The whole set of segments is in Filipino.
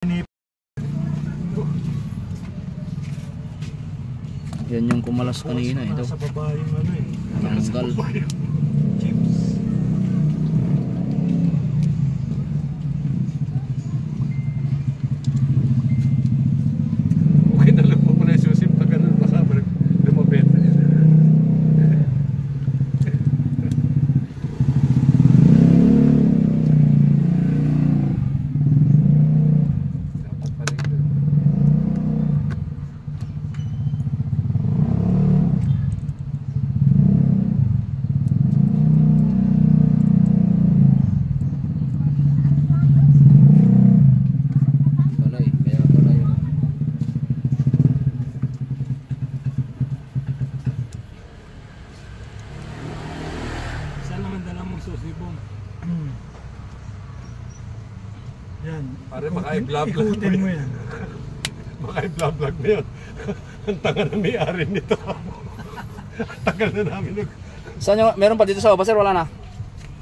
Yan yung kumalas kanina ito. Sa baba yung ano eh. Tanggal. Chips. Okay na lang po pala yung susim pag ganun baka lumabit. Dapat pala ito. Balay, kaya pala yun. Saan naman dala mong susibong? Yan. Pare, baka i-vlog. Ikutin mo yan. Baka i-vlog mo yun. Ang tanga na may-ari nito. Ang tagal na namin. Saan yung, meron pa dito sa baba sir? Wala na?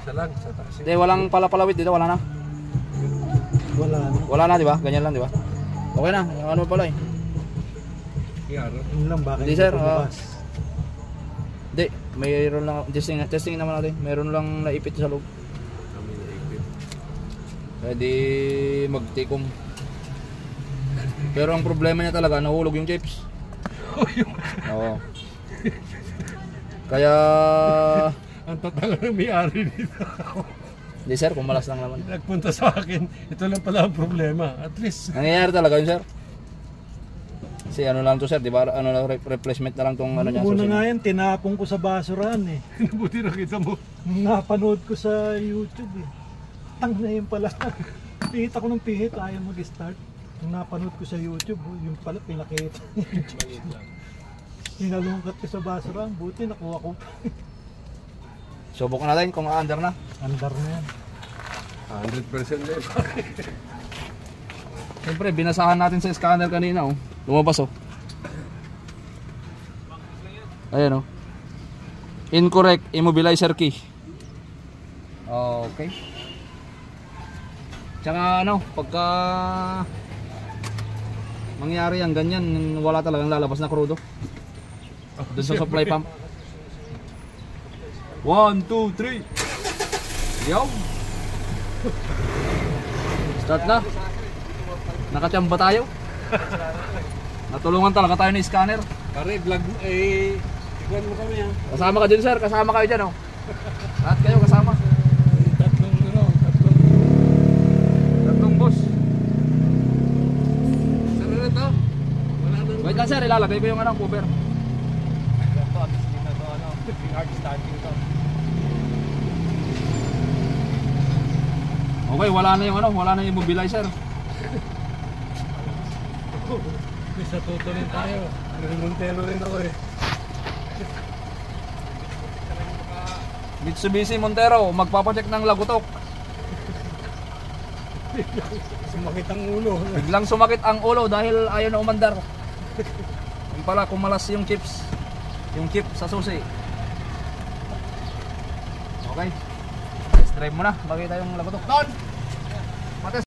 Isa lang, sa taas. Hindi, walang palapalawit dito, wala na? Wala na. Wala na, di ba? Ganyan lang, di ba? Okay na, ano pala eh. Yaro. Yun lang, bakit Hindi, sir, pababas? Hindi, mayroon lang, testing naman natin. Meron lang naipit sa loob. Kami naipit. Pwede magtikom. Pero ang problema niya talaga, nahulog yung chips. Oo. Kaya... Ang tatanga na may-ari nito. Hindi sir, kumalas lang naman. Nagpunta sa akin, ito lang pala ang problema. At least, Nangyayari talaga yun sir. Kasi ano lang to sir, di ba? Ano lang, replacement na lang tong ano niya. Una susi. nga yan, tinapong ko sa basurahan eh. buti nakita mo. Nung napanood ko sa YouTube eh. Tang na yun pala. Pihit ako ng pihit, ayaw mag-start. Nung napanood ko sa YouTube, yung pala pinakita. Hinalungkat ko sa basurahan, buti nakuha ko. Subukan natin kung under na. Andar na yan. 100% na yun. Siyempre, binasahan natin sa scanner kanina oh. Lumabas oh. Ayan oh. Incorrect immobilizer key. Okay. Tsaka ano, pagka mangyari ang ganyan, wala talagang lalabas na crudo. Doon sa supply pump. 1, 2, 3. Yo. Start na. Nakachamba tayo. Natulungan talaga tayo ng scanner. Pare, vlog mo, tigwan mo kami ha. Kasama ka dyan sir, kasama kayo dyan oh. Lahat kayo kasama. Tatlong boss. Saan na ito? Wala nang... Wait lang sir, ilalagay ko yung anong cover. Ito, at least dito, hard starting to. Okay, wala na yung ano, wala na yung immobilizer. Sa tutuloy tayo. Montero rin ako eh. Mitsubishi Montero, magpapacheck ng lagutok. Sumakit ang ulo. Biglang sumakit ang ulo dahil ayaw na umandar. Yung pala, kumalas yung chips. Yung chip sa susi. Okay. Test drive mo na, makita yung lagutok. Doon!